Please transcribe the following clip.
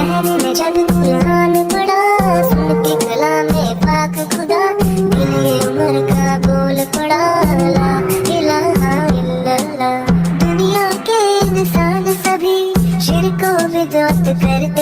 शहर में जब कुरान पढ़ा, सुन के कलामे पाक खुदा, दिल ये उम्र का बोल पड़ा, ला इलाहा इल्लल्लाह। दुनिया के इंसान सभी शिर्क व बिदअत करते